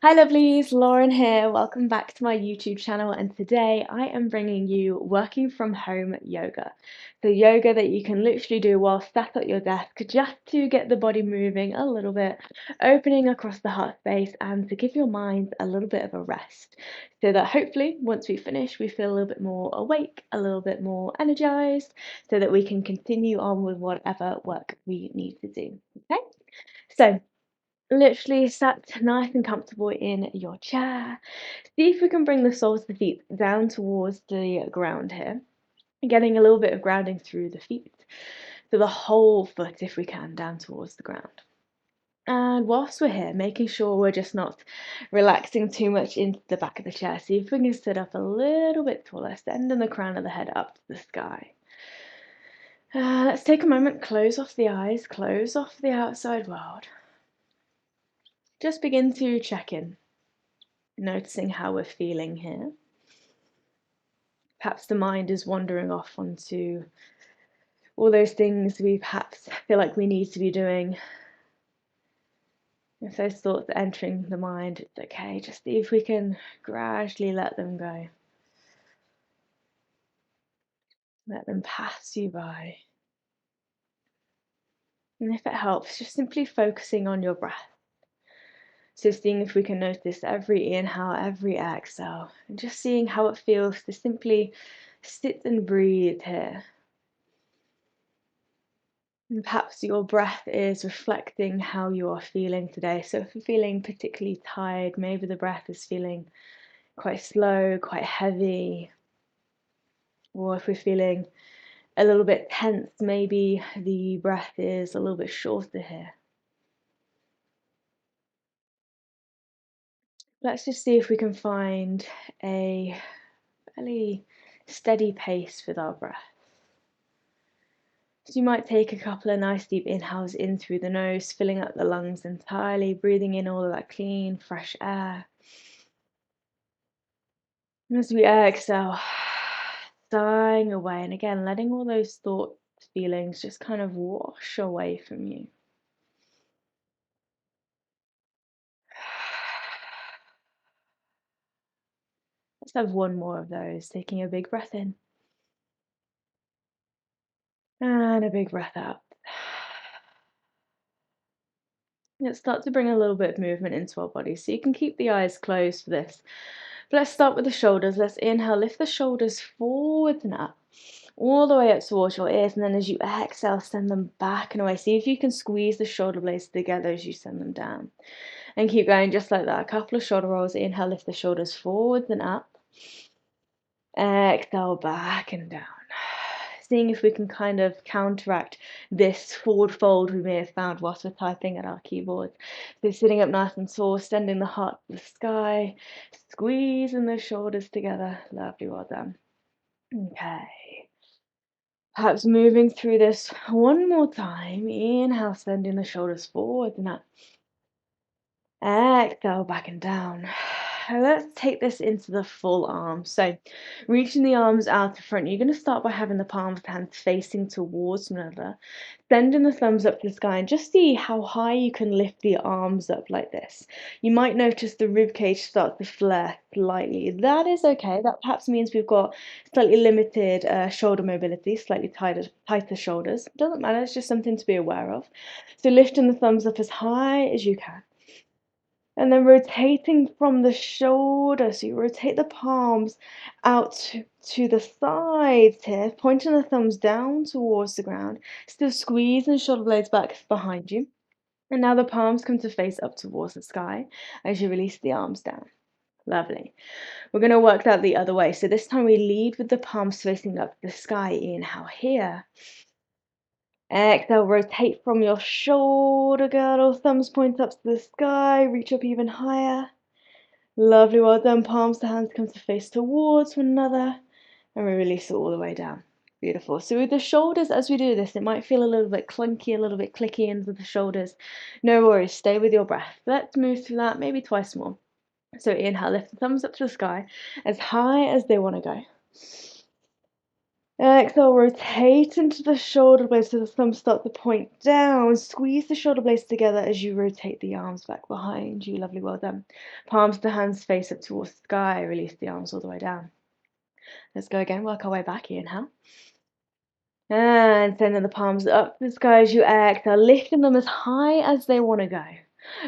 Hi lovelies, Lauren here. Welcome back to my YouTube channel, and today I am bringing you working from home yoga. So yoga that you can literally do while sat at your desk just to get the body moving a little bit, opening across the heart space and to give your mind a little bit of a rest. So that hopefully once we finish we feel a little bit more awake, a little bit more energized, so that we can continue on with whatever work we need to do. Okay? So literally sat nice and comfortable in your chair. See if we can bring the soles of the feet down towards the ground here. Getting a little bit of grounding through the feet. So the whole foot, if we can, down towards the ground. And whilst we're here, making sure we're just not relaxing too much into the back of the chair. See if we can sit up a little bit taller, sending the crown of the head up to the sky. Let's take a moment, close off the eyes, close off the outside world. Just begin to check in. Noticing how we're feeling here. Perhaps the mind is wandering off onto all those things we perhaps feel like we need to be doing. If those thoughts are entering the mind, it's okay. Just see if we can gradually let them go. Let them pass you by. And if it helps, just simply focusing on your breath. So seeing if we can notice every inhale, every exhale, and just seeing how it feels to simply sit and breathe here. And perhaps your breath is reflecting how you are feeling today. So if you're feeling particularly tired, maybe the breath is feeling quite slow, quite heavy. Or if we're feeling a little bit tense, maybe the breath is a little bit shorter here. Let's just see if we can find a fairly steady pace with our breath. So you might take a couple of nice deep inhales in through the nose, filling up the lungs entirely, breathing in all of that clean, fresh air. And as we exhale, sighing away, and again, letting all those thoughts, feelings just kind of wash away from you. Let's have one more of those, taking a big breath in. And a big breath out. Let's start to bring a little bit of movement into our body. So you can keep the eyes closed for this. But let's start with the shoulders. Let's inhale, lift the shoulders forward and up, all the way up towards your ears. And then as you exhale, send them back and away. See if you can squeeze the shoulder blades together as you send them down. And keep going just like that. A couple of shoulder rolls. Inhale, lift the shoulders forwards and up. Exhale, back and down. Seeing if we can kind of counteract this forward fold we may have found whilst we're typing at our keyboards. So sitting up nice and tall, sending the heart to the sky, squeezing the shoulders together. Lovely, well done. Okay. Perhaps moving through this one more time. Inhale, sending the shoulders forward and up. Exhale, back and down. Let's take this into the full arm. So reaching the arms out to front, you're going to start by having the palms of the hands facing towards one another, sending the thumbs up to the sky, and just see how high you can lift the arms up like this. You might notice the ribcage start to flare slightly. That is okay. That perhaps means we've got slightly limited shoulder mobility, slightly tighter shoulders. Doesn't matter, it's just something to be aware of. So lifting the thumbs up as high as you can. And then rotating from the shoulder, so you rotate the palms out to the sides here, pointing the thumbs down towards the ground, still squeezing the shoulder blades back behind you. And now the palms come to face up towards the sky as you release the arms down. Lovely. We're going to work that the other way. So this time we lead with the palms facing up to the sky. Inhale here. Exhale, rotate from your shoulder girdle, thumbs point up to the sky, reach up even higher. Lovely, well done. Palms to hands come to face towards one another, and we release it all the way down. Beautiful. So with the shoulders, as we do this, it might feel a little bit clunky, a little bit clicky into the shoulders. No worries, stay with your breath. Let's move through that maybe twice more. So inhale, lift the thumbs up to the sky as high as they want to go. Exhale, rotate into the shoulder blades so the thumbs start to point down. Squeeze the shoulder blades together as you rotate the arms back behind you. Lovely, well done. Palms of the hands face up towards the sky. Release the arms all the way down. Let's go again. Work our way back. Inhale. And sending the palms up to the sky as you exhale, lifting them as high as they want to go.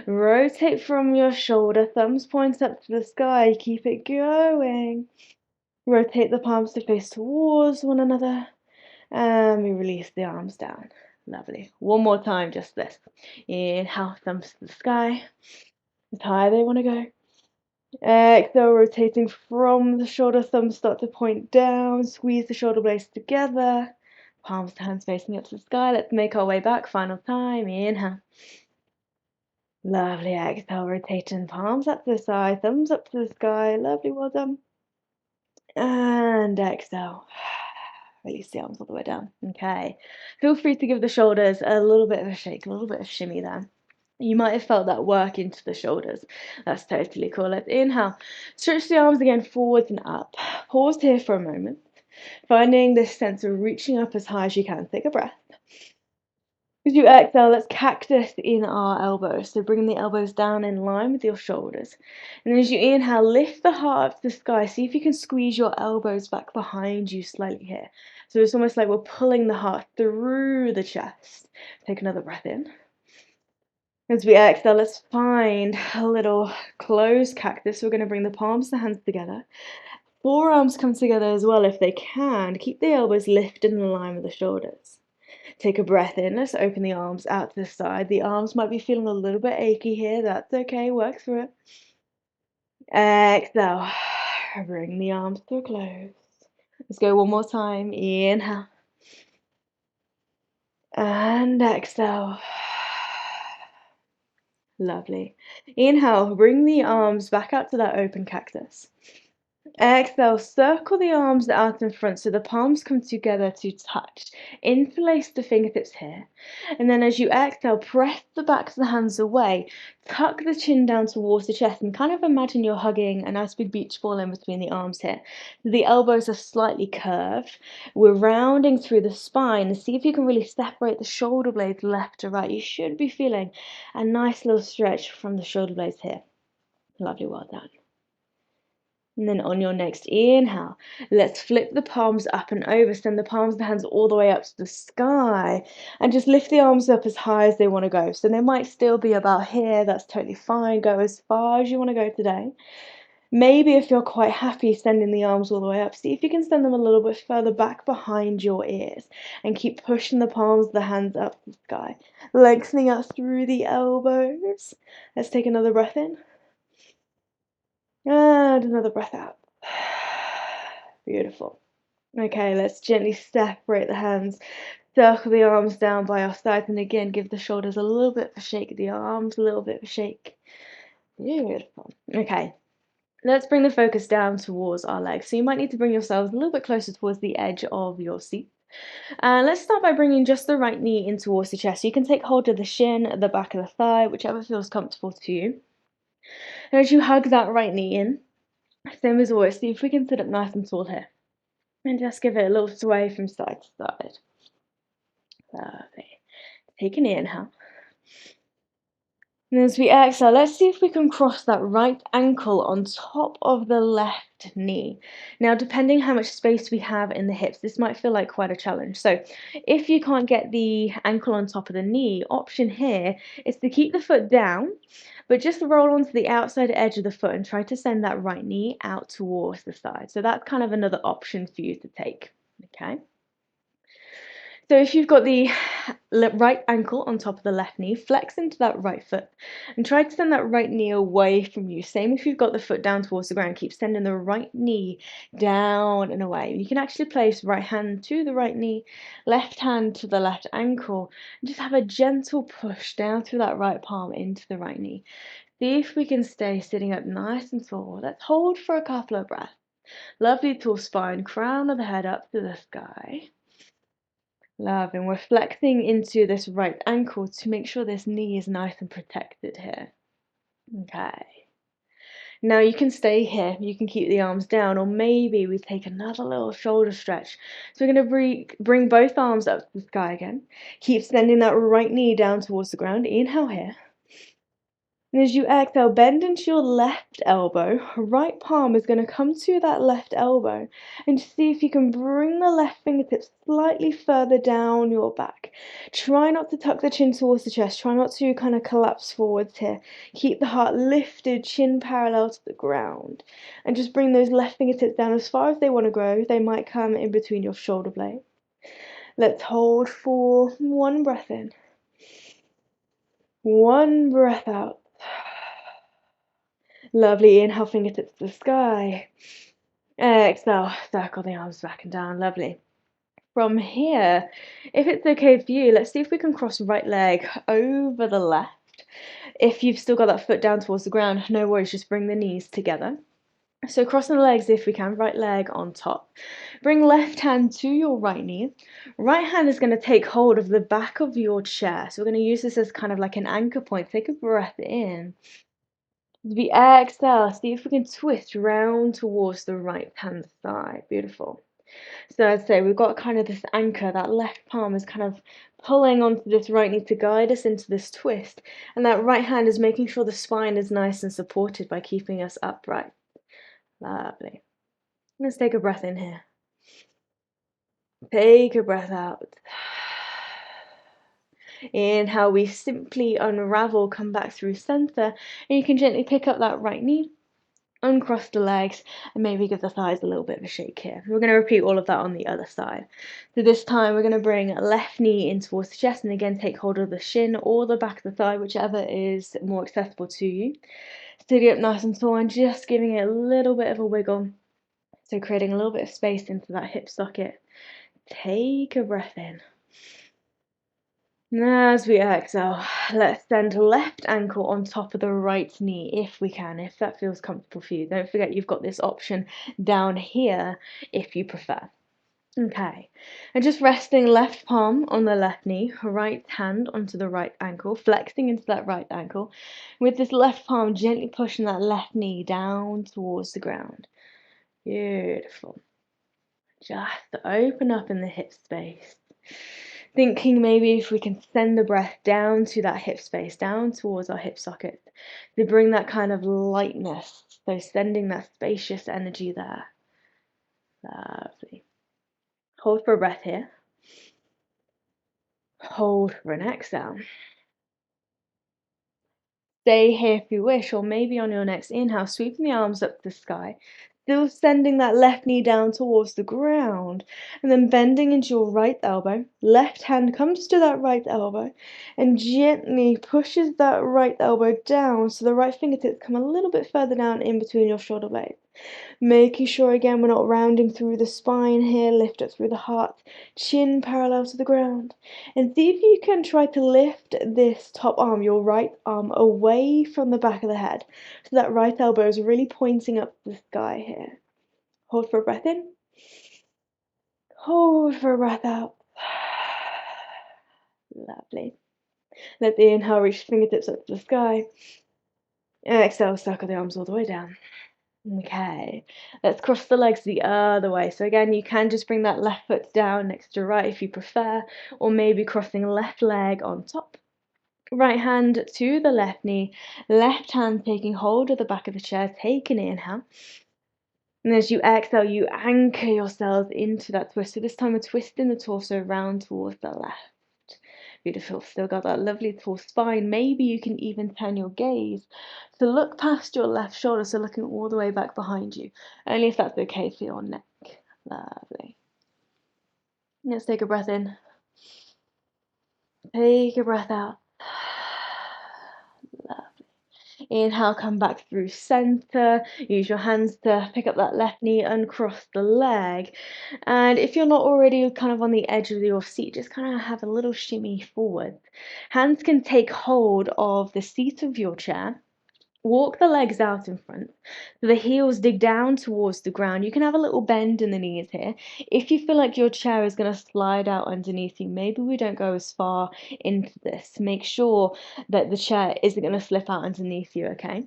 Rotate from your shoulder, thumbs point up to the sky. Keep it going. Rotate the palms to face towards one another. And we release the arms down. Lovely. One more time, just this. Inhale, thumbs to the sky. As high as they want to go. Exhale, rotating from the shoulder, thumbs start to point down. Squeeze the shoulder blades together. Palms to hands facing up to the sky. Let's make our way back. Final time. Inhale. Lovely. Exhale, rotating palms up to the side, thumbs up to the sky. Lovely. Well done. And exhale. Release the arms all the way down. Okay. Feel free to give the shoulders a little bit of a shake, a little bit of shimmy there. You might have felt that work into the shoulders. That's totally cool. Let's inhale. Stretch the arms again forwards and up. Pause here for a moment. Finding this sense of reaching up as high as you can. Take a breath. As you exhale, let's cactus in our elbows. So bring the elbows down in line with your shoulders. And as you inhale, lift the heart up to the sky. See if you can squeeze your elbows back behind you slightly here. So it's almost like we're pulling the heart through the chest. Take another breath in. As we exhale, let's find a little closed cactus. We're going to bring the palms of the hands together. Forearms come together as well if they can. Keep the elbows lifted in line with the shoulders. Take a breath in. Let's open the arms out to the side. The arms might be feeling a little bit achy here. That's okay. Work through it. Exhale. Bring the arms to a close. Let's go one more time. Inhale. And exhale. Lovely. Inhale. Bring the arms back out to that open cactus. Exhale, circle the arms out in front so the palms come together to touch. Interlace the fingertips here. And then as you exhale, press the backs of the hands away. Tuck the chin down towards the chest and kind of imagine you're hugging a nice big beach ball in between the arms here. The elbows are slightly curved. We're rounding through the spine. And see if you can really separate the shoulder blades left to right. You should be feeling a nice little stretch from the shoulder blades here. Lovely, well done. And then on your next inhale, let's flip the palms up and over. Send the palms of the hands all the way up to the sky. And just lift the arms up as high as they want to go. So they might still be about here. That's totally fine. Go as far as you want to go today. Maybe if you're quite happy sending the arms all the way up, see if you can send them a little bit further back behind your ears. And keep pushing the palms of the hands up to the sky. Lengthening out through the elbows. Let's take another breath in. And another breath out. Beautiful. Okay, let's gently separate the hands. Circle the arms down by our sides. And again, give the shoulders a little bit of a shake. The arms a little bit of a shake. Beautiful. Okay. Let's bring the focus down towards our legs. So you might need to bring yourselves a little bit closer towards the edge of your seat. And let's start by bringing just the right knee in towards the chest. So you can take hold of the shin, the back of the thigh, whichever feels comfortable to you. And as you hug that right knee in, same as always, see if we can sit up nice and tall here. And just give it a little sway from side to side. Lovely. Take an inhale. And as we exhale, let's see if we can cross that right ankle on top of the left knee. Now, depending how much space we have in the hips, this might feel like quite a challenge. So if you can't get the ankle on top of the knee, option here is to keep the foot down, but just roll onto the outside edge of the foot and try to send that right knee out towards the side. So that's kind of another option for you to take, okay? So if you've got the right ankle on top of the left knee, flex into that right foot and try to send that right knee away from you. Same if you've got the foot down towards the ground, keep sending the right knee down and away. You can actually place right hand to the right knee, left hand to the left ankle, and just have a gentle push down through that right palm into the right knee. See if we can stay sitting up nice and tall. Let's hold for a couple of breaths. Lovely tall spine, crown of the head up to the sky. Love, and we're flexing into this right ankle to make sure this knee is nice and protected here. Okay. Now you can stay here, you can keep the arms down, or maybe we take another little shoulder stretch. So we're going to bring both arms up to the sky again. Keep sending that right knee down towards the ground. Inhale here. And as you exhale, bend into your left elbow. Right palm is going to come to that left elbow. And just see if you can bring the left fingertips slightly further down your back. Try not to tuck the chin towards the chest. Try not to kind of collapse forwards here. Keep the heart lifted, chin parallel to the ground. And just bring those left fingertips down as far as they want to go. They might come in between your shoulder blades. Let's hold for 1 breath in. 1 breath out. Lovely. Inhale, fingertips to the sky. Exhale, circle the arms back and down. Lovely. From here, if it's okay for you, let's see if we can cross right leg over the left. If you've still got that foot down towards the ground, no worries, just bring the knees together. So crossing the legs if we can, right leg on top. Bring left hand to your right knee. Right hand is going to take hold of the back of your chair. So we're going to use this as kind of like an anchor point. Take a breath in. As we exhale, see if we can twist round towards the right hand side. Beautiful. So I'd say we've got kind of this anchor, that left palm is kind of pulling onto this right knee to guide us into this twist. And that right hand is making sure the spine is nice and supported by keeping us upright. Lovely. Let's take a breath in here. Take a breath out. Inhale, we simply unravel, come back through center, and you can gently pick up that right knee, uncross the legs, and maybe give the thighs a little bit of a shake here. We're going to repeat all of that on the other side. So this time we're going to bring left knee in towards the chest, and again take hold of the shin or the back of the thigh, whichever is more accessible to you. Sitting up nice and tall and just giving it a little bit of a wiggle. So creating a little bit of space into that hip socket. Take a breath in. Now as we exhale, let's send left ankle on top of the right knee if we can, if that feels comfortable for you. Don't forget you've got this option down here if you prefer. Okay, and just resting left palm on the left knee, right hand onto the right ankle, flexing into that right ankle. With this left palm gently pushing that left knee down towards the ground. Beautiful. Just open up in the hip space. Thinking maybe if we can send the breath down to that hip space, down towards our hip socket, to bring that kind of lightness. So sending that spacious energy there. Lovely. Hold for a breath here. Hold for an exhale. Stay here if you wish, or maybe on your next inhale, sweeping the arms up to the sky. Still sending that left knee down towards the ground, and then bending into your right elbow. Left hand comes to that right elbow and gently pushes that right elbow down so the right fingertips come a little bit further down in between your shoulder blades. Making sure again we're not rounding through the spine here, lift up through the heart, chin parallel to the ground. And see if you can try to lift this top arm, your right arm, away from the back of the head. So that right elbow is really pointing up to the sky here. Hold for a breath in. Hold for a breath out. Lovely. Let the inhale reach the fingertips up to the sky. Exhale, circle the arms all the way down. Okay, let's cross the legs the other way. So again, you can just bring that left foot down next to right if you prefer, or maybe crossing left leg on top. Right hand to the left knee, left hand taking hold of the back of the chair, take an inhale. And as you exhale, you anchor yourselves into that twist. So this time we're twisting the torso round towards the left. Beautiful. Still got that lovely tall spine. Maybe you can even turn your gaze to look past your left shoulder, so looking all the way back behind you. Only if that's okay for your neck. Lovely. Let's take a breath in. Take a breath out. Lovely. Inhale, come back through center. Use your hands to pick up that left knee, uncross the leg. And if you're not already kind of on the edge of your seat, just kind of have a little shimmy forward. Hands can take hold of the seat of your chair. Walk the legs out in front. So the heels dig down towards the ground. You can have a little bend in the knees here. If you feel like your chair is going to slide out underneath you, maybe we don't go as far into this. Make sure that the chair isn't going to slip out underneath you, okay?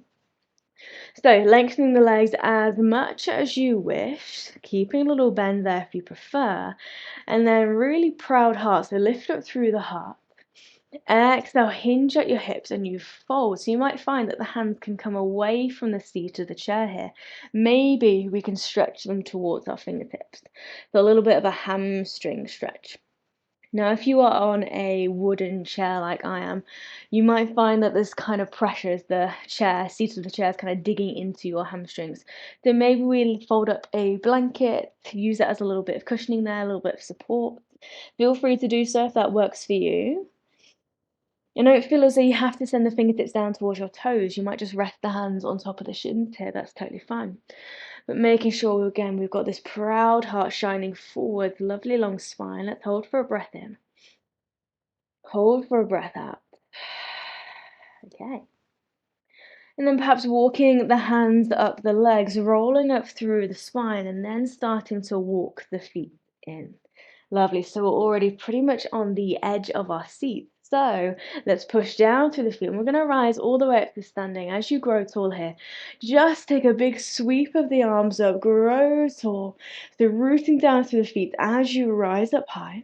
So lengthening the legs as much as you wish, keeping a little bend there if you prefer, and then really proud heart. So lift up through the heart. Exhale, hinge at your hips and you fold. So you might find that the hands can come away from the seat of the chair here. Maybe we can stretch them towards our fingertips. So a little bit of a hamstring stretch. Now, if you are on a wooden chair like I am, you might find that this kind of pressure as the seat of the chair is kind of digging into your hamstrings. So maybe we'll fold up a blanket, use it as a little bit of cushioning there, a little bit of support. Feel free to do so if that works for you. And don't feel as though you have to send the fingertips down towards your toes. You might just rest the hands on top of the shins here. That's totally fine. But making sure, again, we've got this proud heart shining forward, lovely long spine. Let's hold for a breath in. Hold for a breath out. Okay. And then perhaps walking the hands up the legs, rolling up through the spine, and then starting to walk the feet in. Lovely. So we're already pretty much on the edge of our seat. So let's push down through the feet. And we're going to rise all the way up to standing. As you grow tall here, just take a big sweep of the arms up, grow tall. So rooting down through the feet as you rise up high.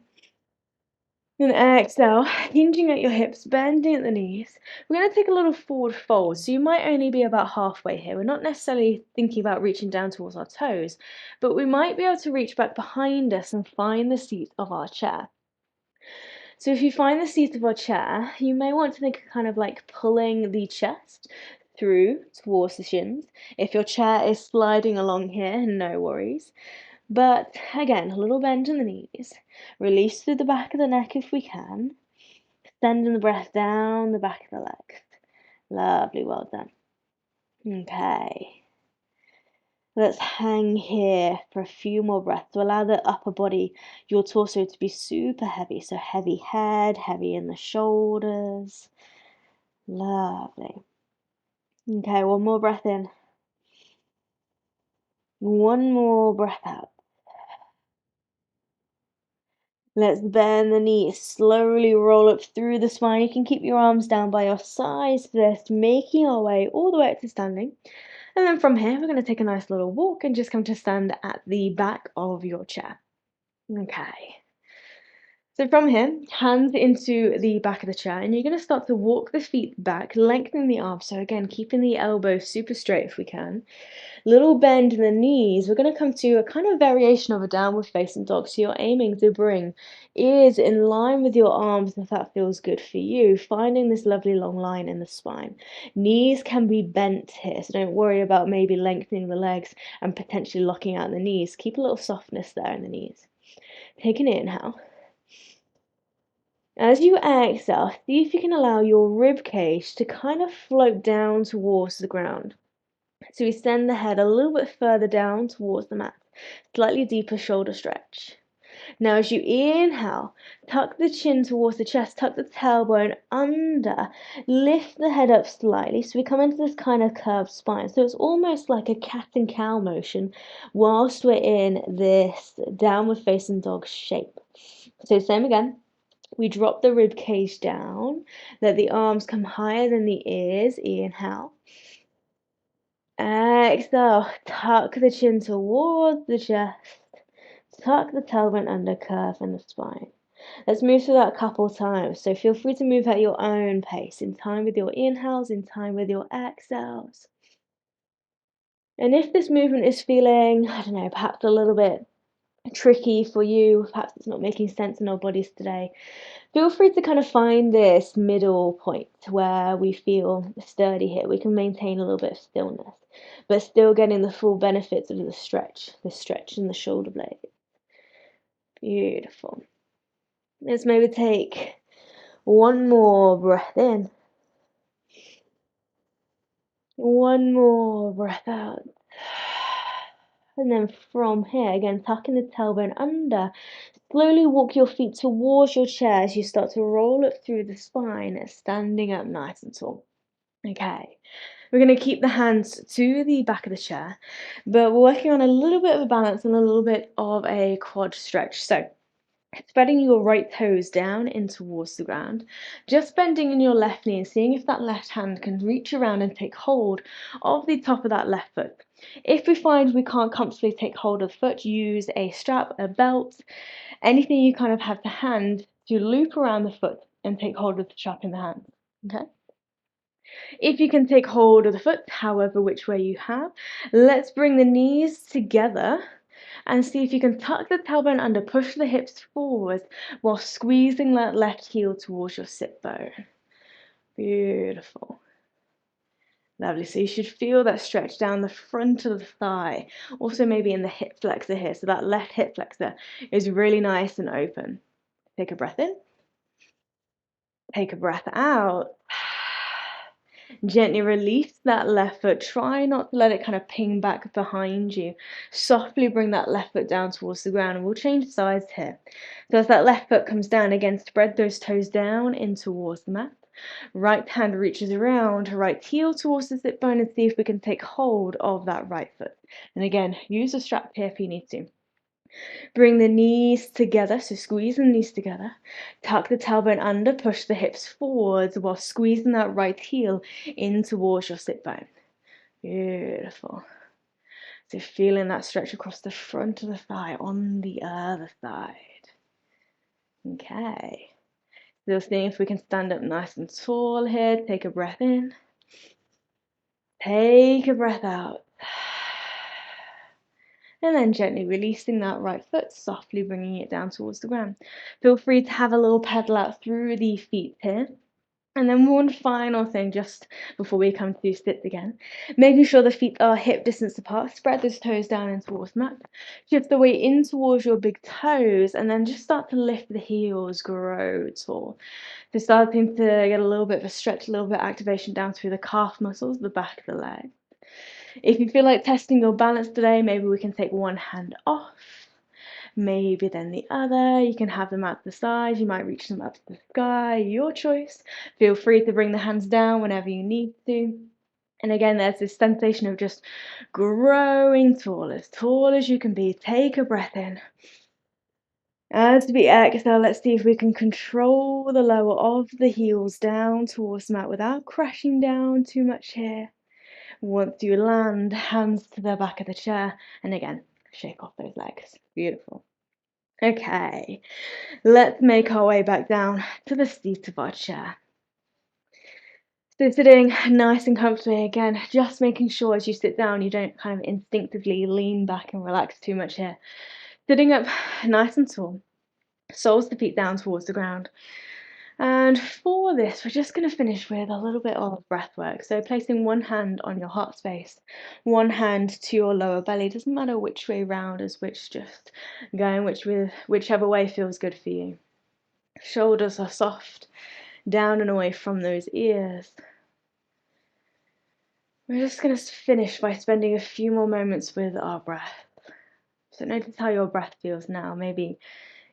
And exhale, hinging at your hips, bending at the knees. We're going to take a little forward fold. So you might only be about halfway here. We're not necessarily thinking about reaching down towards our toes, but we might be able to reach back behind us and find the seat of our chair. So if you find the seat of our chair, you may want to think kind of like pulling the chest through towards the shins. If your chair is sliding along here, no worries. But again, a little bend in the knees. Release through the back of the neck if we can. Sending the breath down the back of the legs. Lovely, well done. Okay. Let's hang here for a few more breaths to allow the upper body, your torso, to be super heavy. So heavy head, heavy in the shoulders. Lovely. Okay, one more breath in. One more breath out. Let's bend the knees, slowly roll up through the spine. You can keep your arms down by your sides for this, making our way all the way up to standing. And then from here, we're going to take a nice little walk and just come to stand at the back of your chair. Okay. So from here, hands into the back of the chair, and you're going to start to walk the feet back, lengthening the arms. So again, keeping the elbows super straight if we can. Little bend in the knees. We're going to come to a kind of variation of a downward facing dog. So you're aiming to bring ears in line with your arms if that feels good for you. Finding this lovely long line in the spine. Knees can be bent here, so don't worry about maybe lengthening the legs and potentially locking out the knees. Keep a little softness there in the knees. Take an inhale. As you exhale, see if you can allow your rib cage to kind of float down towards the ground. So we send the head a little bit further down towards the mat, slightly deeper shoulder stretch. Now as you inhale, tuck the chin towards the chest, tuck the tailbone under, lift the head up slightly. So we come into this kind of curved spine. So it's almost like a cat and cow motion whilst we're in this downward facing dog shape. So same again. We drop the rib cage down, let the arms come higher than the ears, inhale. Exhale, tuck the chin towards the chest, tuck the tailbone under, curve in the spine. Let's move through that a couple times, so feel free to move at your own pace, in time with your inhales, in time with your exhales. And if this movement is feeling, I don't know, perhaps a little bit tricky for you, perhaps it's not making sense in our bodies today, feel free to kind of find this middle point where we feel sturdy here. We can maintain a little bit of stillness, but still getting the full benefits of the stretch in the shoulder blades. Beautiful. Let's maybe take one more breath in. One more breath out. And then from here, again, tucking the tailbone under. Slowly walk your feet towards your chair as you start to roll it through the spine, standing up nice and tall. Okay, we're going to keep the hands to the back of the chair, but we're working on a little bit of a balance and a little bit of a quad stretch. So Spreading your right toes down in towards the ground, just bending in your left knee and seeing if that left hand can reach around and take hold of the top of that left foot. If we find we can't comfortably take hold of the foot, use a strap, a belt, anything you kind of have to hand to loop around the foot and take hold of the strap in the hand. Okay? If you can take hold of the foot, however which way you have, let's bring the knees together and see if you can tuck the tailbone under, push the hips forward while squeezing that left heel towards your sit bone. Beautiful. Lovely. So you should feel that stretch down the front of the thigh. Also maybe in the hip flexor here. So that left hip flexor is really nice and open. Take a breath in. Take a breath out. Gently release that left foot. Try not to let it kind of ping back behind you. Softly bring that left foot down towards the ground, and we'll change sides here. So as that left foot comes down, again, spread those toes down in towards the mat. Right hand reaches around, right heel towards the sit bone, and see if we can take hold of that right foot. And again, use a strap here if you need to. Bring the knees together, so squeeze the knees together. Tuck the tailbone under, push the hips forwards while squeezing that right heel in towards your sit bone. Beautiful. So feeling that stretch across the front of the thigh on the other side. Okay. So seeing if we can stand up nice and tall here. Take a breath in. Take a breath out. And then gently releasing that right foot, softly bringing it down towards the ground. Feel free to have a little pedal out through the feet here. And then one final thing just before we come to sit again. Making sure the feet are hip distance apart. Spread those toes down in towards the mat. Shift the weight in towards your big toes and then just start to lift the heels, grow tall. So starting to get a little bit of a stretch, a little bit of activation down through the calf muscles, the back of the leg. If you feel like testing your balance today, maybe we can take one hand off, maybe then the other. You can have them out to the side, you might reach them up to the sky, your choice. Feel free to bring the hands down whenever you need to. And again, there's this sensation of just growing tall as you can be. Take a breath in. As we exhale, let's see if we can control the lower of the heels down towards the mat without crashing down too much here. Once you land, hands to the back of the chair, and again, shake off those legs. Beautiful. Okay, let's make our way back down to the seat of our chair. So sitting nice and comfortably again, just making sure as you sit down you don't kind of instinctively lean back and relax too much here. Sitting up nice and tall, soles the feet down towards the ground. And for this, we're just going to finish with a little bit of breath work. So placing one hand on your heart space, one hand to your lower belly. Doesn't matter which way round is which, just going whichever way feels good for you. Shoulders are soft, down and away from those ears. We're just going to finish by spending a few more moments with our breath. So notice how your breath feels now. Maybe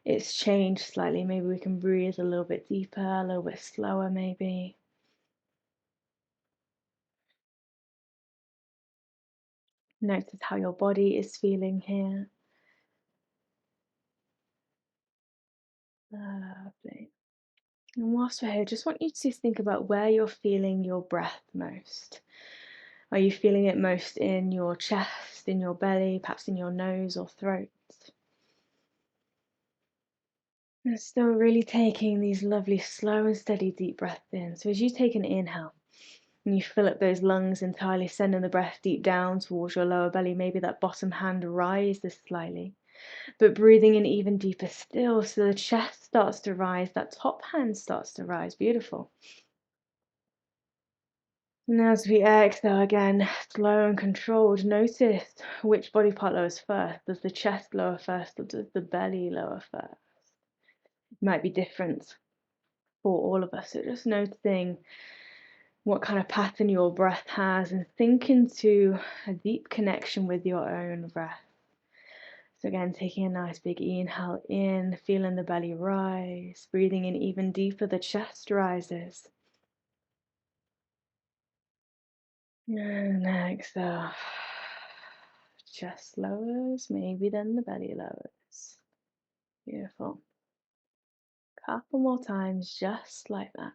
it's changed slightly. Maybe we can breathe a little bit deeper, a little bit slower maybe. Notice how your body is feeling here. Lovely. And whilst we're here, just want you to think about where you're feeling your breath most. Are you feeling it most in your chest, in your belly, perhaps in your nose or throat? And still really taking these lovely slow and steady deep breaths in. So as you take an inhale and you fill up those lungs entirely, sending the breath deep down towards your lower belly, maybe that bottom hand rises slightly. But breathing in even deeper still, so the chest starts to rise, that top hand starts to rise. Beautiful. And as we exhale again, slow and controlled, notice which body part lowers first. Does the chest lower first or does the belly lower first? It might be different for all of us. So just noticing what kind of pattern your breath has and sink into a deep connection with your own breath. So again, taking a nice big inhale in, feeling the belly rise, breathing in even deeper, the chest rises. And exhale, chest lowers, maybe then the belly lowers. Beautiful. Couple more times, just like that.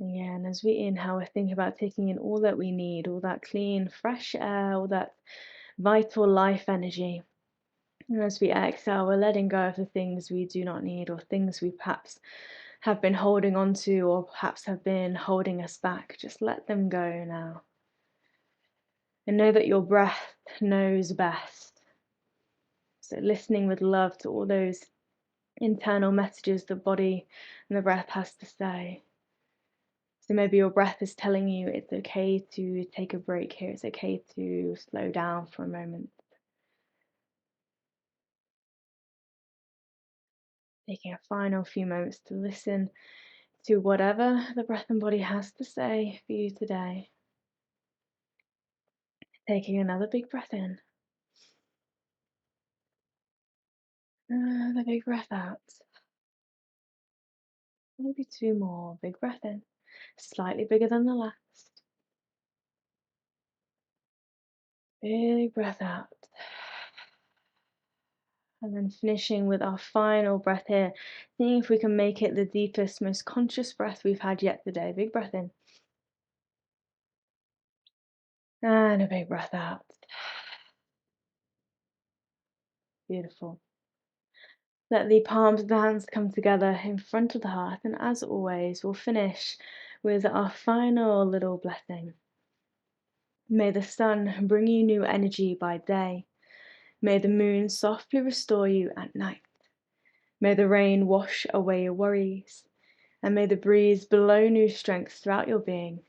Again, as we inhale, we're thinking about taking in all that we need, all that clean, fresh air, all that vital life energy. And as we exhale, we're letting go of the things we do not need or things we perhaps have been holding on to or perhaps have been holding us back. Just let them go now. And know that your breath knows best. So listening with love to all those internal messages the body and the breath has to say. So maybe your breath is telling you it's okay to take a break here. It's okay to slow down for a moment. Taking a final few moments to listen to whatever the breath and body has to say for you today. Taking another big breath in. Another big breath out. Maybe two more. Big breath in. Slightly bigger than the last. Big breath out. And then finishing with our final breath here. Seeing if we can make it the deepest, most conscious breath we've had yet today. Big breath in. And a big breath out. Beautiful. Let the palms of the hands come together in front of the heart. And as always, we'll finish with our final little blessing. May the sun bring you new energy by day. May the moon softly restore you at night. May the rain wash away your worries. And may the breeze blow new strength throughout your being.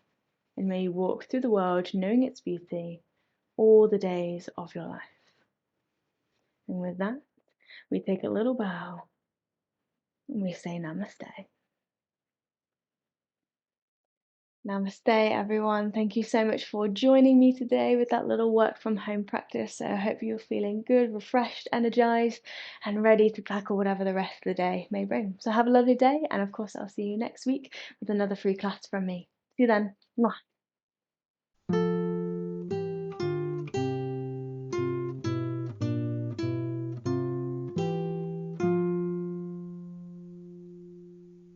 And may you walk through the world knowing its beauty all the days of your life. And with that, we take a little bow and we say namaste. Namaste, everyone. Thank you so much for joining me today with that little work from home practice. So I hope you're feeling good, refreshed, energized, and ready to tackle whatever the rest of the day may bring. So have a lovely day, and of course, I'll see you next week with another free class from me. See you then. Mwah.